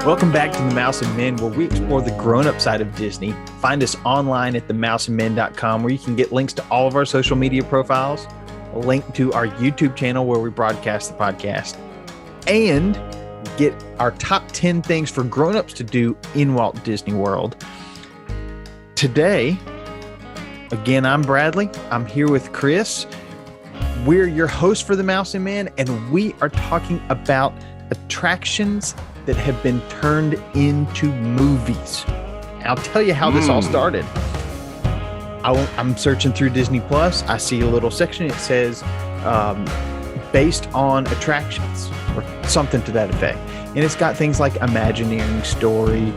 Welcome back to The Mouse and Men, where we explore the grown-up side of Disney. Find us online at themouseandmen.com, where you can get links to all of our social media profiles, a link to our YouTube channel where we broadcast the podcast, and get our top 10 things for grown-ups to do in Walt Disney World. Today, again, I'm Bradley. I'm here with Chris. We're your hosts for The Mouse and Men, and we are talking about attractions that have been turned into movies. I'll tell you how this all started. I'm searching through Disney Plus. I see a little section. It says based on attractions or something to that effect. And it's got things like Imagineering Story,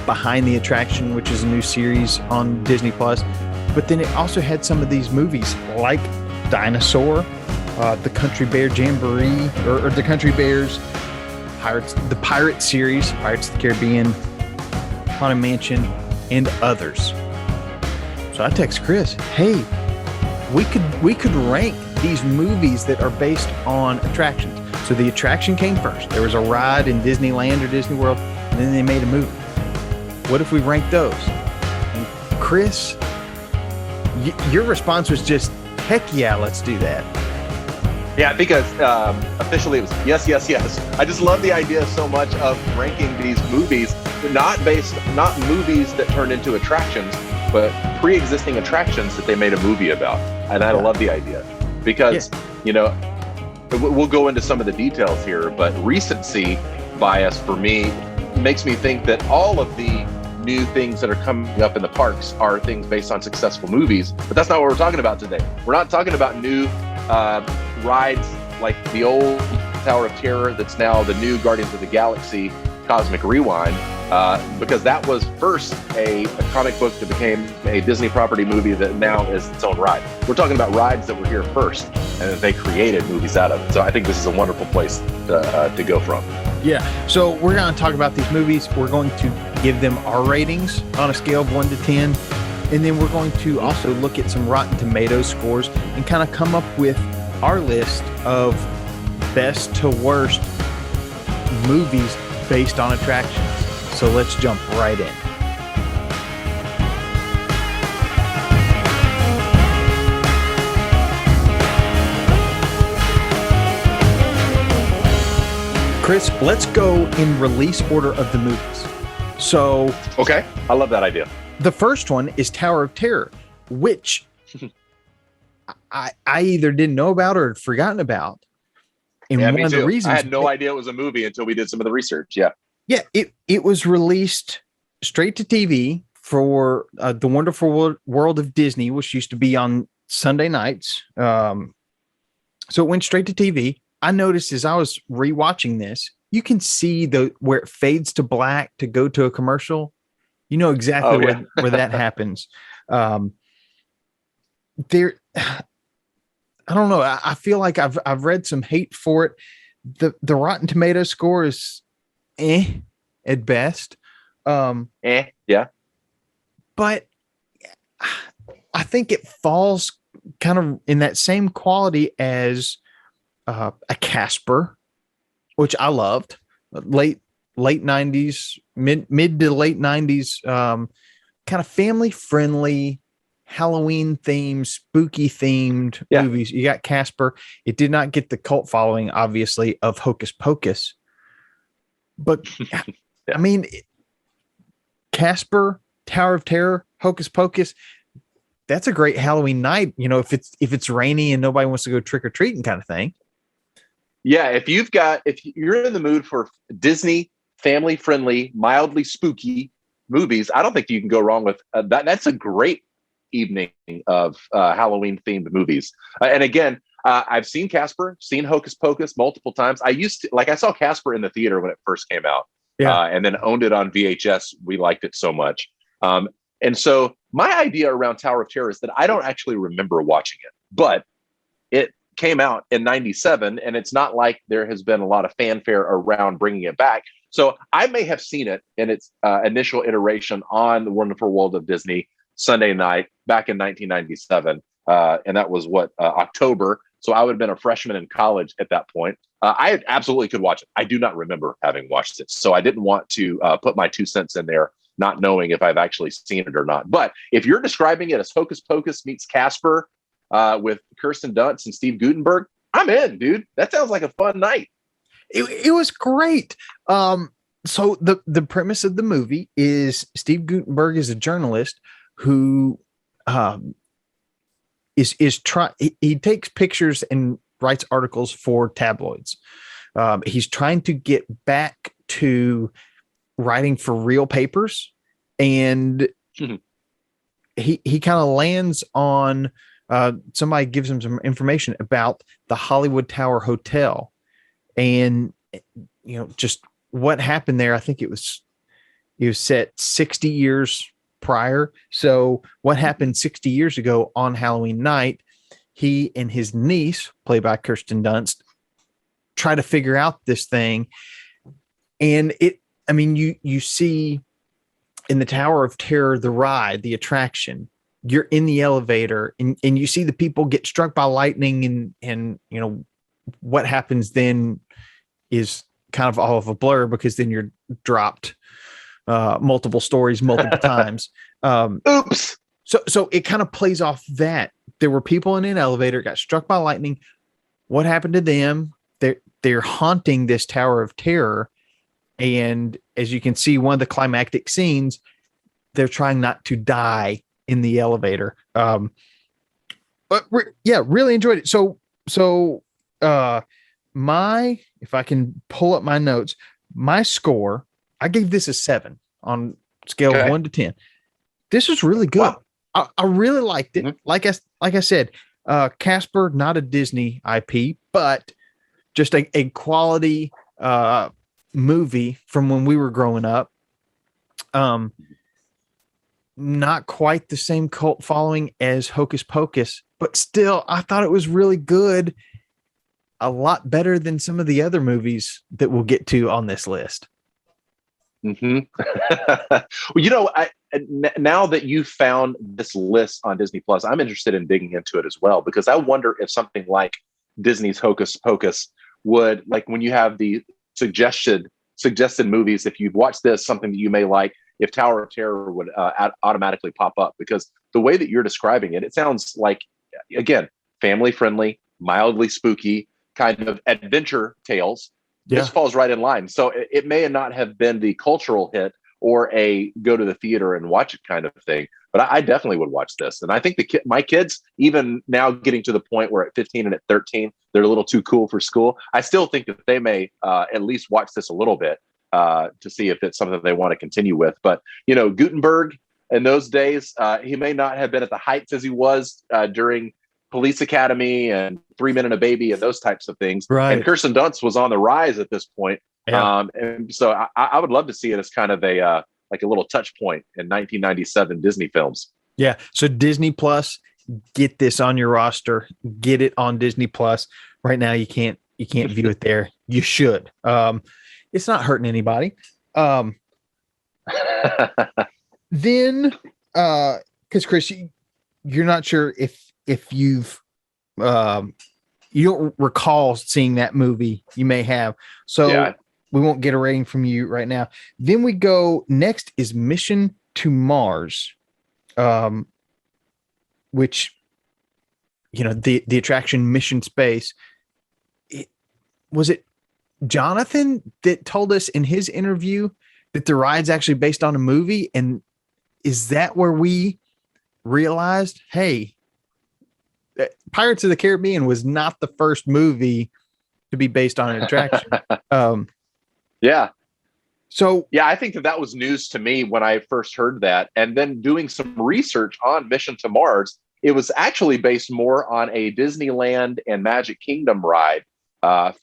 Behind the Attraction, which is a new series on Disney Plus. But then it also had some of these movies like Dinosaur, the Country Bear Jamboree, or the Country Bears, the Pirate series, Pirates of the Caribbean, Haunted Mansion, and others. So I text Chris, hey, we could rank these movies that are based on attractions. So the attraction came first. There was a ride in Disneyland or Disney World, and then they made a movie. What if we rank those? And Chris, your response was just, heck yeah, let's do that. Yeah, because officially it was yes, yes, yes. I just love the idea so much of ranking these movies, not movies that turned into attractions, but pre-existing attractions that they made a movie about. And I love the idea because, we'll go into some of the details here, but recency bias for me makes me think that all of the new things that are coming up in the parks are things based on successful movies, but that's not what we're talking about today. We're not talking about new rides like the old Tower of Terror that's now the new Guardians of the Galaxy Cosmic Rewind, because that was first a comic book that became a Disney property movie that now is its own ride. We're talking about rides that were here first and that they created movies out of it. So I think this is a wonderful place to go from. Yeah, so we're going to talk about these movies. We're going to give them our ratings on a scale of 1 to 10. And then we're going to also look at some Rotten Tomatoes scores and kind of come up with our list of best to worst movies based on attractions. So let's jump right in. Chris, let's go in release order of the movies. So, okay, I love that idea. The first one is Tower of Terror, which I either didn't know about or had forgotten about. And yeah, one of the reasons I had no idea it was a movie until we did some of the research. Yeah. Yeah, it was released straight to TV for The Wonderful World of Disney, which used to be on Sunday nights. So it went straight to TV. I noticed as I was rewatching this, you can see where it fades to black to go to a commercial. You know exactly where that happens. I don't know. I feel like I've read some hate for it. The Rotten Tomatoes score is at best. Yeah. But I think it falls kind of in that same quality as a Casper, which I loved. Late 90s, mid to late 90s, kind of family friendly, Halloween themed, spooky themed movies. You got Casper. It did not get the cult following, obviously, of Hocus Pocus. But I mean, Casper, Tower of Terror, Hocus Pocus, that's a great Halloween night, if it's rainy and nobody wants to go trick or treating kind of thing. Yeah, if you're in the mood for Disney family friendly, mildly spooky movies, I don't think you can go wrong with that. That's a great evening of Halloween themed movies. And again, I've seen Casper, seen Hocus Pocus multiple times. I saw Casper in the theater when it first came out, and then owned it on VHS. We liked it so much. And so my idea around Tower of Terror is that I don't actually remember watching it, but it came out in 97, and it's not like there has been a lot of fanfare around bringing it back. So I may have seen it in its initial iteration on The Wonderful World of Disney Sunday night back in 1997. And that was October So I would have been a freshman in college at that point. I absolutely could watch it. I do not remember having watched it. So I didn't want to put my 2 cents in there, not knowing if I've actually seen it or not. But if you're describing it as Hocus Pocus meets Casper with Kirsten Dunst and Steve Guttenberg, I'm in, dude. That sounds like a fun night. It was great. So the premise of the movie is Steve Guttenberg is a journalist who he takes pictures and writes articles for tabloids. He's trying to get back to writing for real papers, and he kind of lands on somebody gives him some information about the Hollywood Tower Hotel, and just what happened there. I think it was set 60 years prior. So what happened 60 years ago on Halloween night, he and his niece, played by Kirsten Dunst, try to figure out this thing. And you see in the Tower of Terror, the ride, the attraction, you're in the elevator and you see the people get struck by lightning and what happens then is kind of all of a blur, because then you're dropped multiple stories multiple times. Oops. So it kind of plays off that there were people in an elevator, got struck by lightning. What happened to them? They're haunting this Tower of Terror. And as you can see, one of the climactic scenes, they're trying not to die in the elevator. Really enjoyed it. So if I can pull up my notes, my score, I gave this a 7 on scale of 1 to 10. This was really good. Wow. I really liked it. Mm-hmm. Like I said, Casper, not a Disney IP, but just a quality movie from when we were growing up. Not quite the same cult following as Hocus Pocus, but still, I thought it was really good. A lot better than some of the other movies that we'll get to on this list. Mm-hmm. Well, now that you found this list on Disney Plus, I'm interested in digging into it as well, because I wonder if something like Disney's Hocus Pocus would, like when you have the suggested movies, if you've watched this, something that you may like, if Tower of Terror would automatically pop up, because the way that you're describing it, it sounds like, again, family friendly, mildly spooky kind of adventure tales. Yeah. This falls right in line. So it may not have been the cultural hit or a go to the theater and watch it kind of thing, but I definitely would watch this. And I think my kids, even now getting to the point where at 15 and at 13, they're a little too cool for school, I still think that they may at least watch this a little bit to see if it's something they want to continue with. But, Gutenberg in those days, he may not have been at the heights as he was during Police Academy and 3 Men and a Baby and those types of things. Right. And Kirsten Dunst was on the rise at this point. Yeah. And so I would love to see it as kind of a little touch point in 1997 Disney films. Yeah. So Disney Plus, get this on your roster, get it on Disney Plus right now. You can't view it there. You should. It's not hurting anybody. Then, cause Chris, you're not sure if you've, you don't recall seeing that movie. You may have. So yeah. We won't get a rating from you right now. Then we go, next is Mission to Mars, which, the attraction Mission Space. Was it Jonathan that told us in his interview that the ride's actually based on a movie? And is that where we realized, hey, Pirates of the Caribbean was not the first movie to be based on an attraction? Yeah. So yeah, I think that was news to me when I first heard that. And then doing some research on Mission to Mars, it was actually based more on a Disneyland and Magic Kingdom ride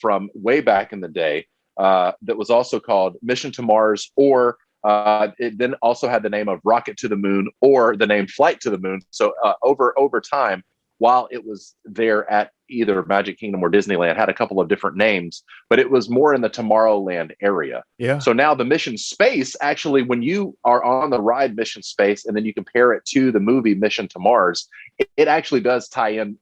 from way back in the day that was also called Mission to Mars, or it then also had the name of Rocket to the Moon, or the name Flight to the Moon. So over time, while it was there at either Magic Kingdom or Disneyland, had a couple of different names, but it was more in the Tomorrowland area. Yeah. So now the Mission Space, actually, when you are on the ride Mission Space, and then you compare it to the movie Mission to Mars, it actually does tie in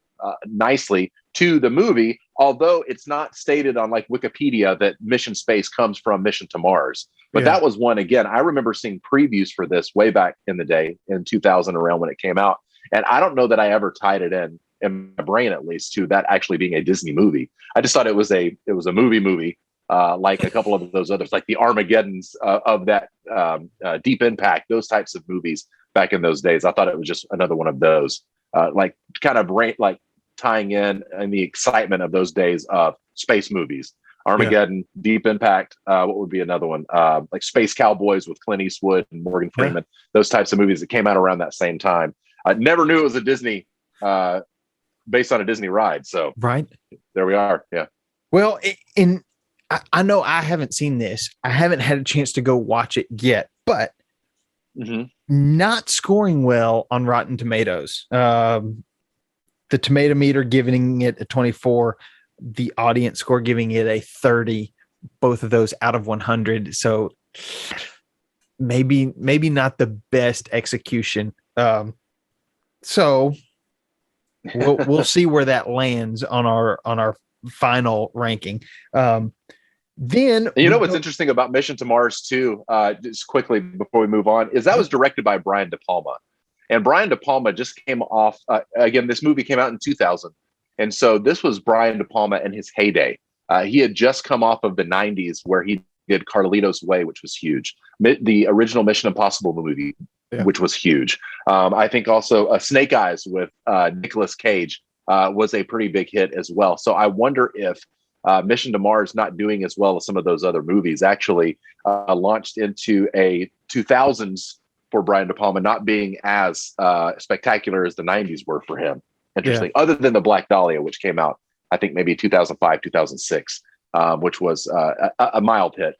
nicely to the movie, although it's not stated on like Wikipedia that Mission Space comes from Mission to Mars. But that was one, again, I remember seeing previews for this way back in the day in 2000 around when it came out. And I don't know that I ever tied it in my brain, at least, to that actually being a Disney movie. I just thought it was a movie, like a couple of those others, like the Armageddons of that Deep Impact, those types of movies back in those days. I thought it was just another one of those, like kind of like tying in the excitement of those days of space movies. Armageddon, Deep Impact. What would be another one? Like Space Cowboys with Clint Eastwood and Morgan Freeman. Those types of movies that came out around that same time. I never knew it was a Disney, based on a Disney ride. So there we are. Yeah. Well, I know I haven't seen this. I haven't had a chance to go watch it yet, but not scoring well on Rotten Tomatoes. The tomato meter giving it a 24, the audience score giving it a 30, both of those out of 100. So maybe not the best execution. So we'll see where that lands on our final ranking. Then what's interesting about Mission to Mars too, just quickly before we move on, is that was directed by Brian De Palma. And Brian De Palma just came off, again, this movie came out in 2000. And so this was Brian De Palma in his heyday. He had just come off of the 90s where he did Carlito's Way, which was huge. The original Mission Impossible movie, which was huge. I think also Snake Eyes with Nicolas Cage was a pretty big hit as well. So I wonder if Mission to Mars not doing as well as some of those other movies actually launched into a 2000s for Brian De Palma, not being as spectacular as the 90s were for him. Interesting. Other than the Black Dahlia, which came out, I think maybe 2005, 2006, which was a mild hit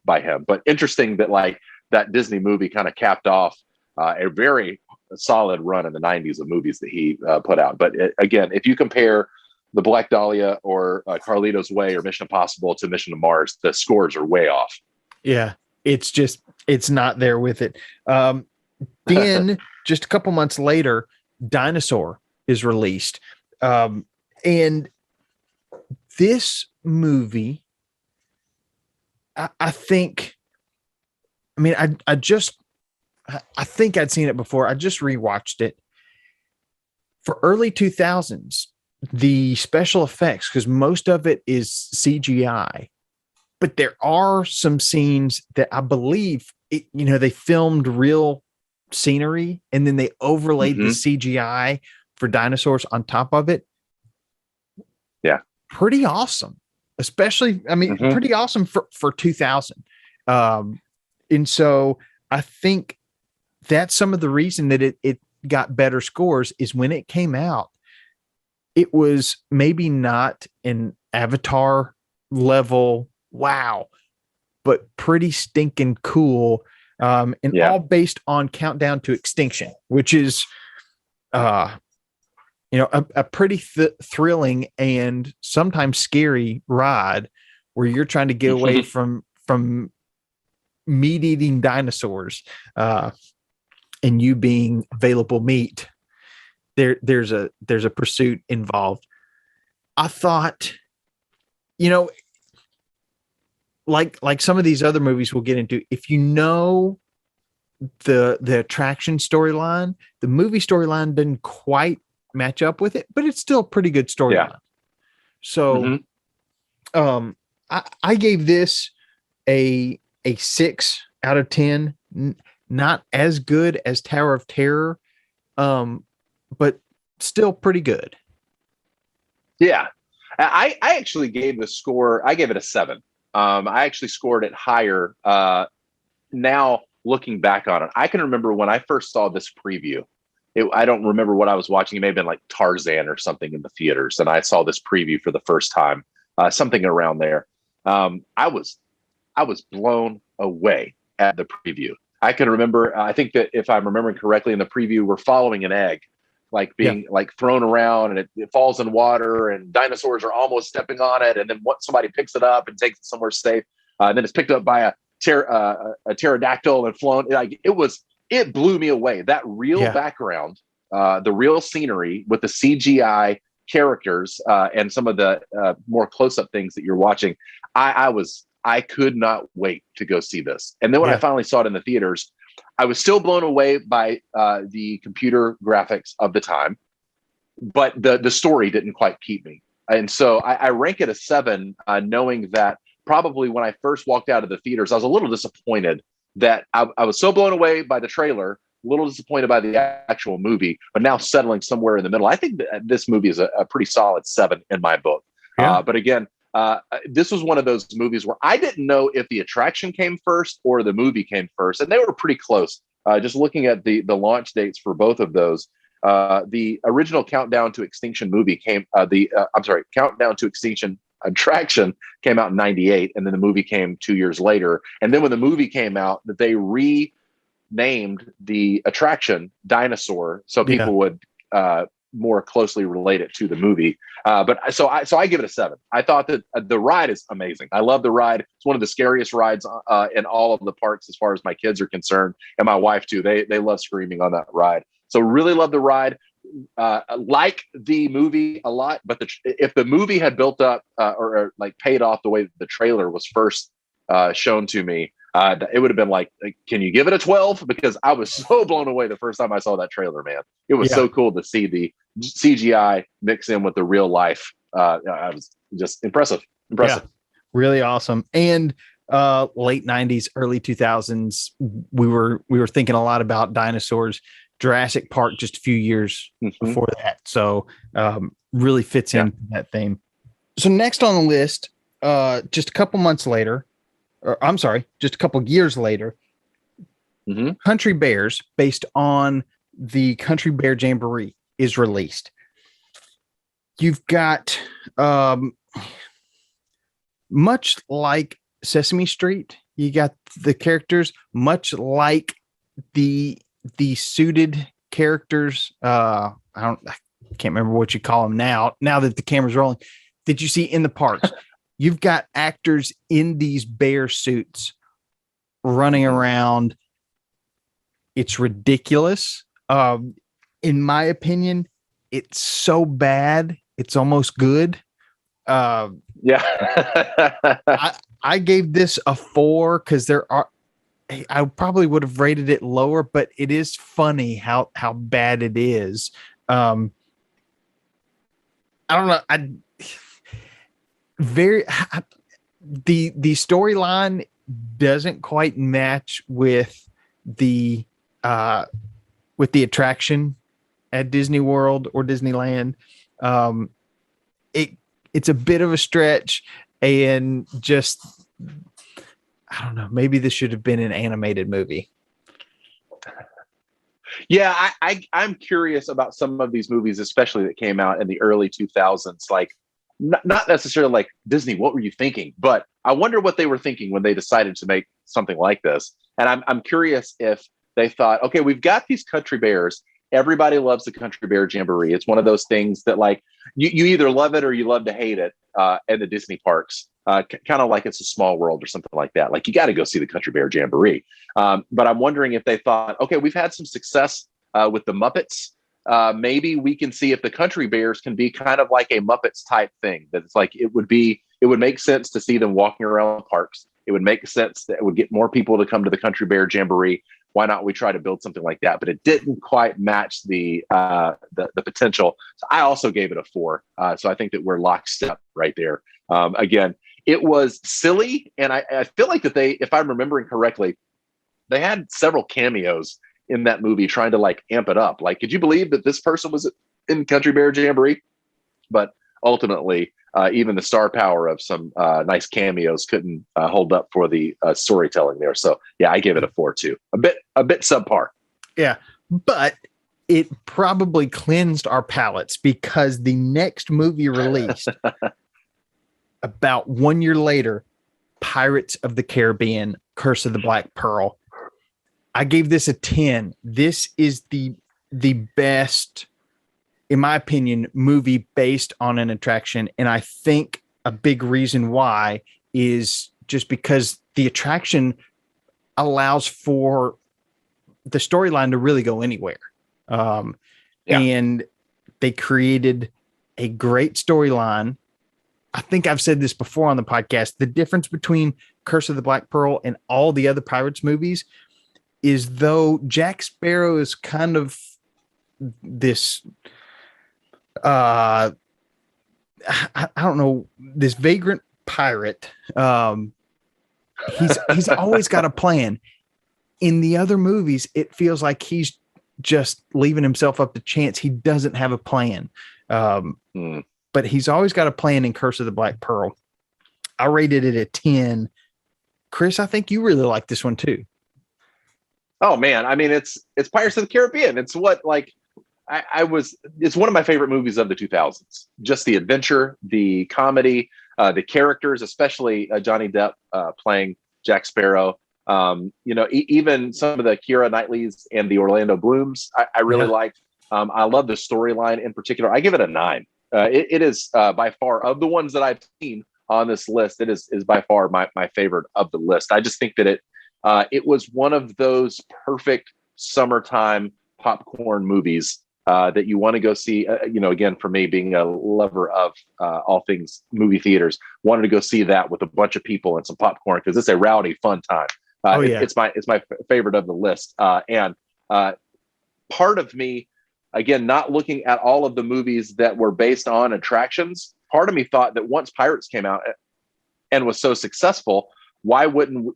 by him. But interesting that like that Disney movie kind of capped off a very solid run in the 90s of movies that he put out. But again, if you compare the Black Dahlia or Carlito's Way or Mission Impossible to Mission to Mars, the scores are way off. Yeah, it's not there with it. Then just a couple months later, Dinosaur is released. And this movie, I think I'd seen it before. I just rewatched it. For early 2000s, the special effects, because most of it is CGI, but there are some scenes that I believe they filmed real scenery and then they overlaid the CGI for dinosaurs on top of it. Yeah. Pretty awesome. Especially, pretty awesome for 2000. And so I think that's some of the reason that it got better scores is when it came out, it was maybe not an Avatar level wow, but pretty stinking cool. All based on Countdown to Extinction, which is a pretty thrilling and sometimes scary ride where you're trying to get away from meat-eating dinosaurs and you being available meat. There's a pursuit involved. I thought, like some of these other movies we'll get into, if you know the attraction storyline, the movie storyline doesn't quite match up with it, but it's still a pretty good storyline. So I gave this a 6 out of 10. Not as good as Tower of Terror, but still pretty good. Yeah. I actually gave the score, I gave it a 7. I actually scored it higher. Now looking back on it, I can remember when I first saw this preview. I don't remember what I was watching. It may have been like Tarzan or something in the theaters, and I saw this preview for the first time, something around there. I was blown away at the preview. I can remember. I think that if I'm remembering correctly, in the preview, we're following an egg, like being like thrown around, and it falls in water, and dinosaurs are almost stepping on it, and then somebody picks it up and takes it somewhere safe. And then it's picked up by a pterodactyl and flown. Like it blew me away. That real background the real scenery with the CGI characters and some of the more close-up things that you're watching, I could not wait to go see this. And then when I finally saw it in the theaters, I was still blown away by the computer graphics of the time, but the story didn't quite keep me. And so I rank it a 7, knowing that probably when I first walked out of the theaters, I was a little disappointed that I was so blown away by the trailer, a little disappointed by the actual movie, but now settling somewhere in the middle. I think that this movie is a pretty solid 7 in my book. Yeah. But again, this was one of those movies where I didn't know if the attraction came first or the movie came first, and they were pretty close. Just looking at the launch dates for both of those, the original Countdown to Extinction movie Countdown to Extinction attraction came out in 98, and then the movie came 2 years later. And then when the movie came out, that they renamed the attraction Dinosaur, so people would more closely relate it to the movie. But I give it a 7. I thought that the ride is amazing. I love the ride. It's one of the scariest rides in all of the parks, as far as my kids are concerned, and my wife too. They love screaming on that ride. So really love the ride. Like the movie a lot, but if the movie had built up or like paid off the way the trailer was first shown to me, it would have been like, can you give it a 12? Because I was so blown away the first time I saw that trailer, man. It was so cool to see the CGI mix in with the real life. I was just impressive. Yeah, really awesome. And late 90s, early 2000s, we were thinking a lot about dinosaurs. Jurassic Park just a few years before that. So really fits in that theme. So next on the list, just a couple months later, just a couple years later, Country Bears, based on the Country Bear Jamboree, is released. You've got, much like Sesame Street, you got the characters, much like the suited characters. I can't remember what you call them now that the camera's rolling. Did you see in the parks? You've got actors in these bear suits running around. It's ridiculous. In my opinion, it's so bad, it's almost good. I gave this a 4 because I probably would have rated it lower, but it is funny how bad it is. I don't know. The storyline doesn't quite match with the attraction at Disney World or Disneyland. It's a bit of a stretch, and just, I don't know, maybe this should have been an animated movie. Yeah, I'm curious about some of these movies, especially that came out in the early 2000s. Like, not necessarily like, Disney, what were you thinking? But I wonder what they were thinking when they decided to make something like this. And I'm curious if they thought, okay, we've got these country bears. Everybody loves the Country Bear Jamboree. It's one of those things that, like, you either love it or you love to hate it in the Disney parks. Kind of like It's a Small World or something like that. Like, you got to go see the Country Bear Jamboree. But I'm wondering if they thought, okay, we've had some success with the Muppets. Maybe we can see if the Country Bears can be kind of like a Muppets type thing. That it's like, it would make sense to see them walking around parks. It would make sense that it would get more people to come to the Country Bear Jamboree. Why not we try to build something like that? But it didn't quite match the potential. So I also gave it a 4. So I think that we're lockstep right there. Again, it was silly, and I feel like that they, if I'm remembering correctly, they had several cameos in that movie trying to like amp it up. Like, could you believe that this person was in Country Bear Jamboree? But ultimately, even the star power of some nice cameos couldn't hold up for the storytelling there. So yeah, I give it a 4 too. A bit subpar. Yeah, but it probably cleansed our palates, because the next movie released about 1 year later, Pirates of the Caribbean, Curse of the Black Pearl. I gave this a 10. This is the best, in my opinion, movie based on an attraction. And I think a big reason why is just because the attraction allows for the storyline to really go anywhere. Yeah. And they created a great storyline. I think I've said this before on the podcast. The difference between Curse of the Black Pearl and all the other Pirates movies is, though Jack Sparrow is kind of this I don't know, this vagrant pirate. He's always got a plan. In the other movies, it feels like he's just leaving himself up to chance. He doesn't have a plan. But he's always got a plan in Curse of the Black Pearl. I rated it a 10. Chris, I think you really like this one too. Oh man, I mean, it's Pirates of the Caribbean. It's what, like, it's one of my favorite movies of the 2000s. Just the adventure, the comedy, the characters, especially Johnny Depp playing Jack Sparrow. Even some of the Keira Knightleys and the Orlando Blooms, I really liked. I love the storyline in particular. I give it a 9. It is by far, of the ones that I've seen on this list, it is by far my favorite of the list. I just think that it was one of those perfect summertime popcorn movies that you want to go see. Again, for me, being a lover of all things movie theaters, wanted to go see that with a bunch of people and some popcorn, because it's a rowdy, fun time. It's my favorite of the list. And part of me, again, not looking at all of the movies that were based on attractions, part of me thought that once Pirates came out and was so successful, why wouldn't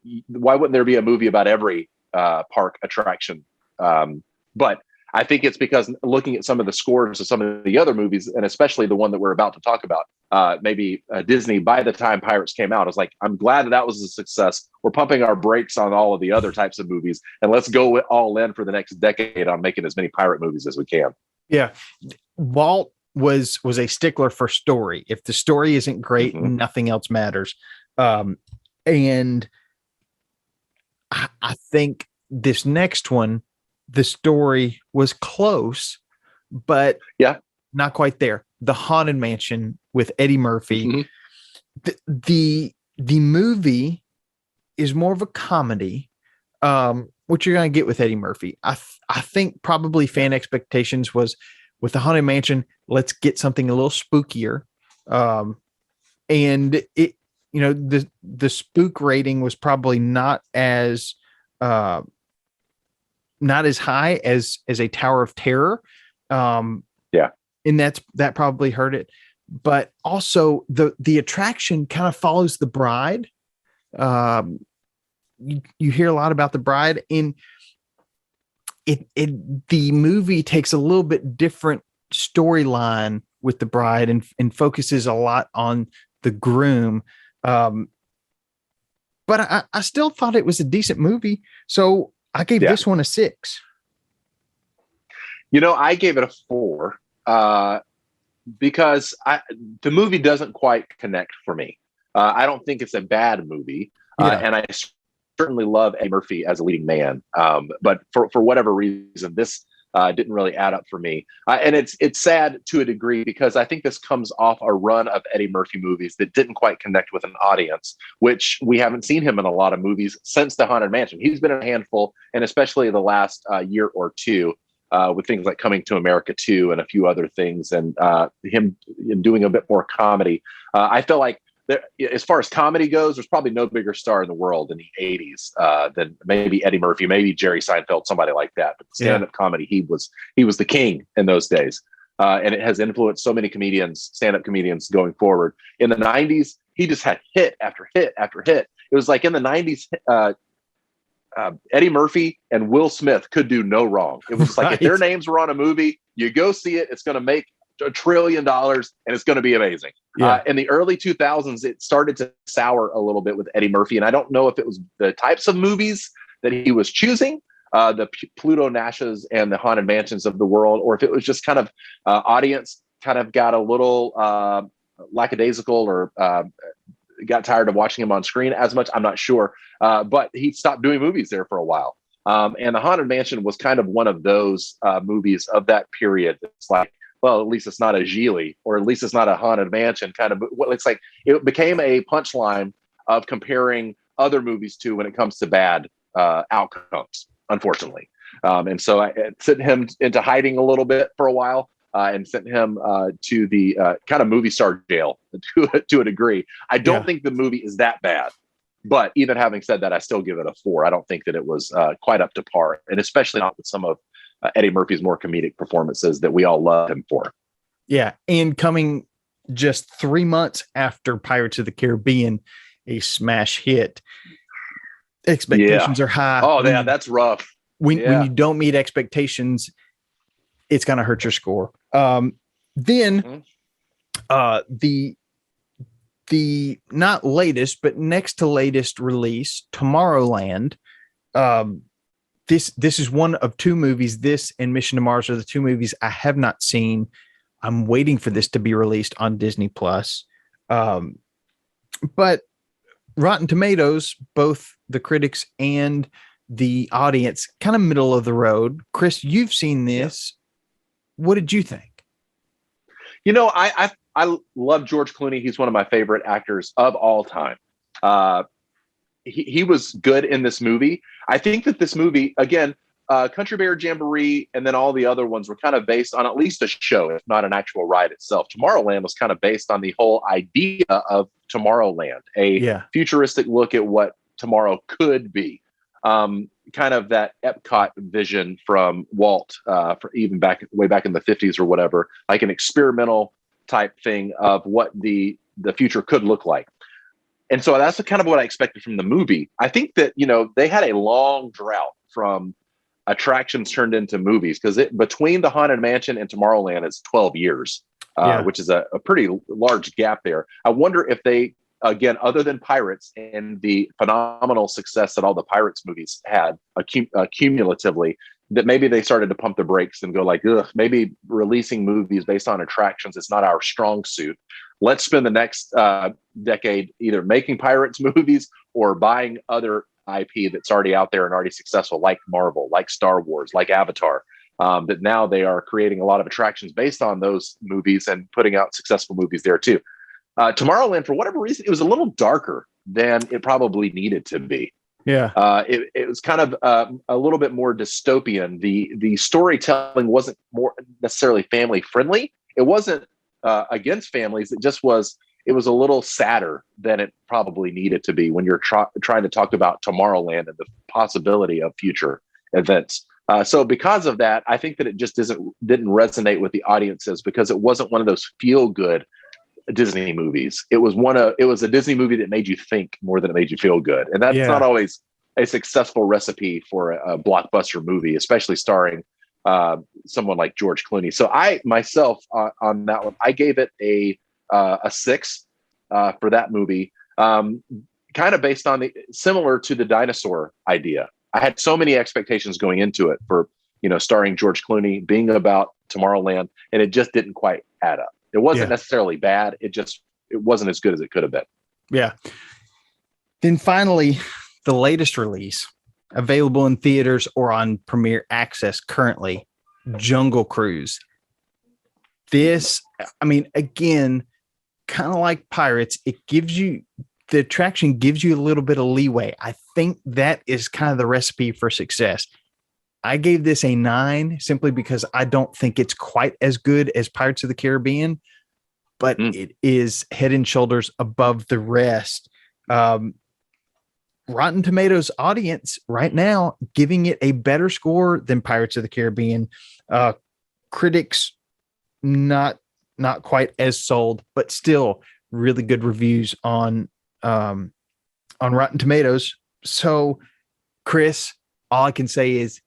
there be a movie about every park attraction? But I think it's because looking at some of the scores of some of the other movies, and especially the one that we're about to talk about, maybe Disney, by the time Pirates came out, I was like, I'm glad that was a success. We're pumping our brakes on all of the other types of movies, and let's go all in for the next decade on making as many pirate movies as we can. Yeah. Walt was a stickler for story. If the story isn't great, nothing else matters. And I think this next one, the story was close, but not quite there. The Haunted Mansion with Eddie Murphy. The movie is more of a comedy, which you're going to get with Eddie Murphy. I think probably fan expectations was, with the Haunted Mansion, let's get something a little spookier. And it, the spook rating was probably not as high as a Tower of Terror. And that probably hurt it. But also the attraction kind of follows the bride. You hear a lot about the bride, and the movie takes a little bit different storyline with the bride and focuses a lot on the groom. But I still thought it was a decent movie. So I gave this one a 6. I gave it a 4 because the movie doesn't quite connect for me. I don't think it's a bad movie. And I certainly love Eddie Murphy as a leading man. But for whatever reason, this didn't really add up for me. And it's sad to a degree, because I think this comes off a run of Eddie Murphy movies that didn't quite connect with an audience, which we haven't seen him in a lot of movies since The Haunted Mansion. He's been in a handful, and especially the last year or two, with things like Coming to America 2 and a few other things, and him doing a bit more comedy. I feel like as far as comedy goes, there's probably no bigger star in the world in the 80s than maybe Eddie Murphy, maybe Jerry Seinfeld, somebody like that. But stand-up comedy, he was the king in those days. And it has influenced so many stand-up comedians going forward. In the 90s, he just had hit after hit after hit. It was like in the 90s, Eddie Murphy and Will Smith could do no wrong. It was like, if their names were on a movie, you go see it, it's going to make $1 trillion and it's going to be amazing. In the early 2000s, it started to sour a little bit with Eddie Murphy. And I don't know if it was the types of movies that he was choosing, the Pluto Nash's and the Haunted Mansions of the world, or if it was just kind of audience kind of got a little lackadaisical, or got tired of watching him on screen as much. I'm not sure. But he stopped doing movies there for a while. And the Haunted Mansion was kind of one of those movies of that period. It's like, well, at least it's not a Geely, or at least it's not a Haunted Mansion kind of. It's like it became a punchline of comparing other movies to when it comes to bad outcomes, unfortunately. And so I sent him into hiding a little bit for a while. And sent him to the kind of movie star jail to a degree. I don't think the movie is that bad, but even having said that, I still give it a 4. I don't think that it was quite up to par, and especially not with some of Eddie Murphy's more comedic performances that we all love him for. Yeah, and coming just 3 months after Pirates of the Caribbean, a smash hit, expectations are high. Oh, yeah, that's rough. When you don't meet expectations, it's going to hurt your score. Then the not latest, but next to latest release, Tomorrowland. This is one of 2 movies. This and Mission to Mars are the 2 movies I have not seen. I'm waiting for this to be released on Disney Plus. But Rotten Tomatoes, both the critics and the audience, kind of middle of the road. Chris, you've seen this. What did you think? I love George Clooney. He's one of my favorite actors of all time. He was good in this movie. I think that this movie, again, Country Bear Jamboree and then all the other ones were kind of based on at least a show, if not an actual ride itself. Tomorrowland was kind of based on the whole idea of Tomorrowland, a futuristic look at what tomorrow could be. Kind of that Epcot vision from Walt, for even way back in the 50s or whatever, like an experimental type thing of what the future could look like. And so that's kind of what I expected from the movie. I think that, they had a long drought from attractions turned into movies, because between the Haunted Mansion and Tomorrowland is 12 years, which is a pretty large gap there. I wonder if they, again, other than Pirates and the phenomenal success that all the Pirates movies had cumulatively, that maybe they started to pump the brakes and go like, ugh, maybe releasing movies based on attractions is not our strong suit. Let's spend the next decade either making Pirates movies or buying other IP that's already out there and already successful, like Marvel, like Star Wars, like Avatar. That now they are creating a lot of attractions based on those movies and putting out successful movies there too. Tomorrowland, for whatever reason, it was a little darker than it probably needed to be. Yeah. It was kind of a little bit more dystopian. The storytelling wasn't more necessarily family friendly. It wasn't against families. It was a little sadder than it probably needed to be when you're trying to talk about Tomorrowland and the possibility of future events. So because of that, I think that it just didn't resonate with the audiences, because it wasn't one of those feel good Disney movies. It was a Disney movie that made you think more than it made you feel good. And that's not always a successful recipe for a blockbuster movie, especially starring someone like George Clooney. So I myself on that one, I gave it a 6 for that movie, kind of based on similar to the Dinosaur idea. I had so many expectations going into it for, starring George Clooney, being about Tomorrowland, and it just didn't quite add up. It wasn't necessarily bad. It wasn't as good as it could have been. Yeah. Then finally, the latest release, available in theaters or on Premier Access currently, Jungle Cruise. This, again, kind of like Pirates, the attraction gives you a little bit of leeway. I think that is kind of the recipe for success. I gave this a 9 simply because I don't think it's quite as good as Pirates of the Caribbean, but it is head and shoulders above the rest. Rotten Tomatoes audience right now giving it a better score than Pirates of the Caribbean. Critics not quite as sold, but still really good reviews on Rotten Tomatoes. So, Chris, all I can say is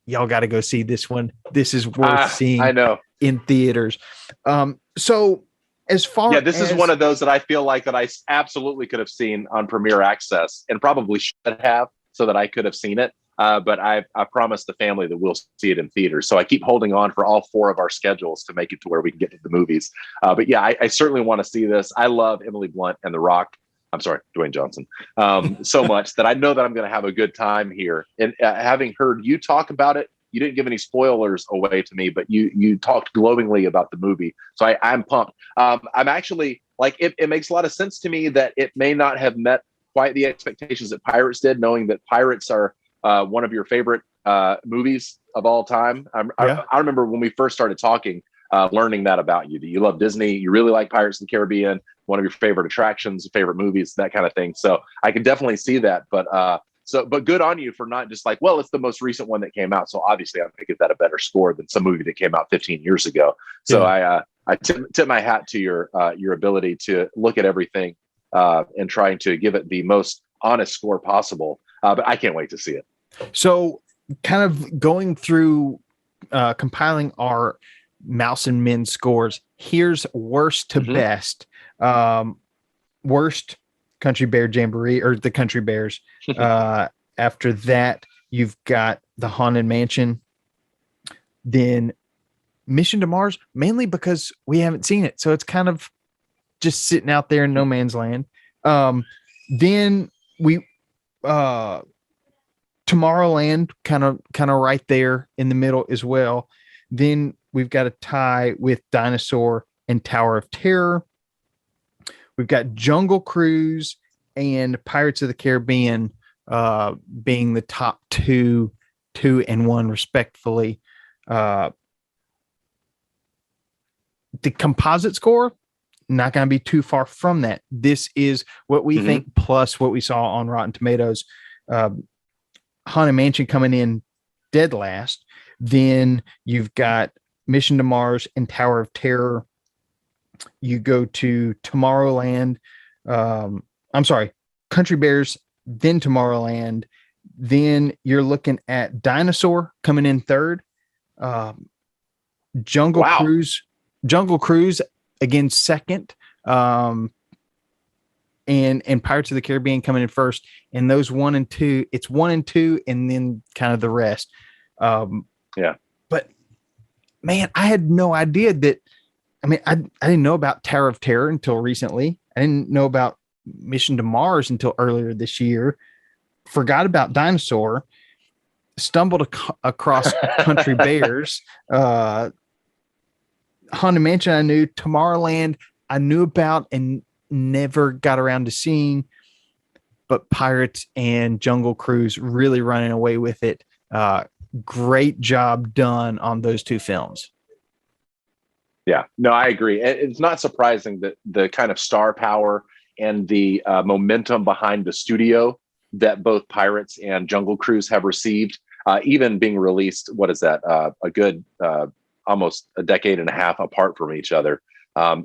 y'all got to go see this one. This is worth seeing. I know. In theaters. So as far this is one of those that I feel like that I absolutely could have seen on Premier Access, and probably should have, so that I could have seen it. But I promised the family that we'll see it in theaters. So I keep holding on for all 4 of our schedules to make it to where we can get to the movies. But yeah, I certainly want to see this. I love Emily Blunt and Dwayne Johnson, so much that I know that I'm going to have a good time here. And having heard you talk about it, you didn't give any spoilers away to me, but you talked glowingly about the movie. So I'm pumped. I'm actually like, it makes a lot of sense to me that it may not have met quite the expectations that Pirates did, knowing that Pirates are one of your favorite movies of all time. I remember when we first started talking, learning that about you, that you love Disney, you really like Pirates of the Caribbean, one of your favorite attractions, favorite movies, that kind of thing. So I can definitely see that. But good on you for not just like, well, it's the most recent one that came out, so obviously I'm going to give that a better score than some movie that came out 15 years ago. So I tip my hat to your ability to look at everything and trying to give it the most honest score possible. But I can't wait to see it. So kind of going through compiling our Mouse and Men scores, here's worst to best. Worst, Country Bear Jamboree, or the Country Bears. After that, you've got the Haunted Mansion. Then Mission to Mars, mainly because we haven't seen it, so it's kind of just sitting out there in no man's land. Then we Tomorrowland, kind of right there in the middle as well. Then we've got a tie with Dinosaur and Tower of Terror. We've got Jungle Cruise and Pirates of the Caribbean being the top two and one respectfully. The composite score, not going to be too far from that. This is what we think plus what we saw on Rotten Tomatoes. Haunted Mansion coming in dead last. Then you've got Mission to Mars and Tower of Terror. You go to Tomorrowland. I'm sorry, Country Bears, then Tomorrowland. Then you're looking at Dinosaur coming in third. Jungle Cruise again second. And Pirates of the Caribbean coming in first. And those 1 and 2, it's 1 and 2, and then kind of the rest. But man, I had no idea that. I mean, I didn't know about Tower of Terror until recently. I didn't know about Mission to Mars until earlier this year. Forgot about Dinosaur. Stumbled across Country Bears. Haunted Mansion I knew. Tomorrowland I knew about and never got around to seeing. But Pirates and Jungle Cruise really running away with it. Great job done on those two films. Yeah, no, I agree. It's not surprising that the kind of star power and the momentum behind the studio that both Pirates and Jungle Cruise have received, even being released, what is that, a good almost a decade and a half apart from each other.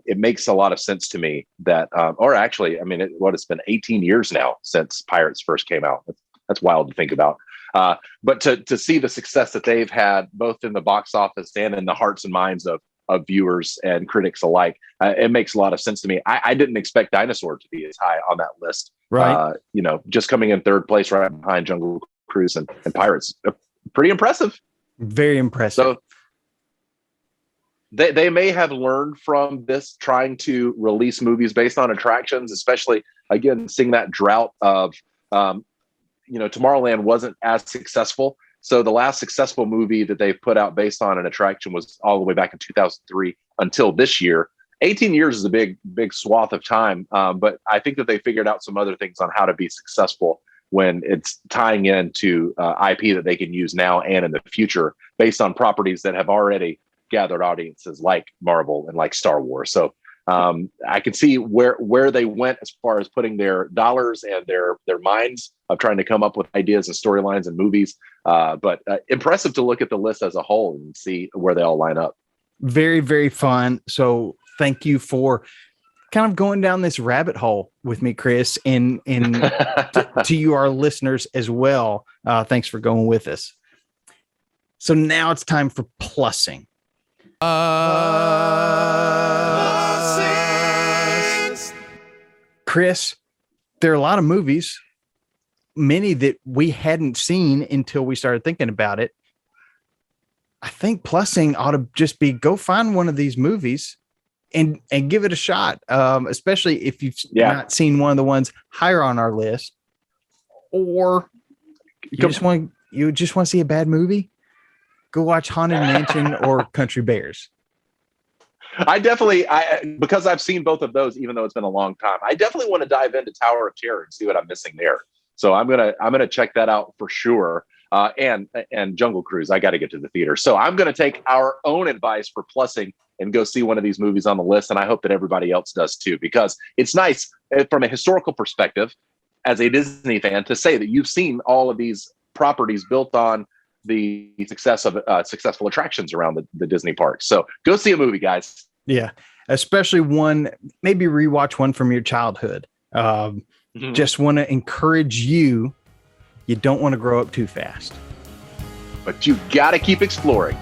It makes a lot of sense to me that, or actually, I mean, it's been 18 years now since Pirates first came out. That's wild to think about. But to see the success that they've had, both in the box office and in the hearts and minds of viewers and critics alike, it makes a lot of sense to me. I didn't expect Dinosaur to be as high on that list. Right. Just coming in third place right behind Jungle Cruise and Pirates. Pretty impressive. Very impressive. So they may have learned from this, trying to release movies based on attractions, especially, again, seeing that drought of, Tomorrowland wasn't as successful. So the last successful movie that they've put out based on an attraction was all the way back in 2003 until this year. 18 years is a big swath of time. But I think that they figured out some other things on how to be successful when it's tying into IP that they can use now and in the future based on properties that have already gathered audiences like Marvel and like Star Wars. So I can see where they went as far as putting their dollars and their minds of trying to come up with ideas and storylines and movies. But impressive to look at the list as a whole and see where they all line up. Very, very fun. So thank you for kind of going down this rabbit hole with me, Chris, and to you, our listeners as well. Thanks for going with us. So now it's time for plussing. Chris, there are a lot of movies, many that we hadn't seen until we started thinking about it. I think plussing ought to just be go find one of these movies and give it a shot, especially if you've not seen one of the ones higher on our list, or you just want to see a bad movie. Go watch Haunted Mansion or Country Bears. I because I've seen both of those, even though it's been a long time, I definitely want to dive into Tower of Terror and see what I'm missing there. So I'm gonna check that out for sure. and Jungle Cruise. I got to get to the theater. So I'm going to take our own advice for plussing and go see one of these movies on the list. And I hope that everybody else does too, because it's nice from a historical perspective as a Disney fan to say that you've seen all of these properties built on the success of successful attractions around the Disney parks. So go see a movie, guys. Yeah. Especially one, maybe rewatch one from your childhood. Just want to encourage you. You don't want to grow up too fast. But you got to keep exploring.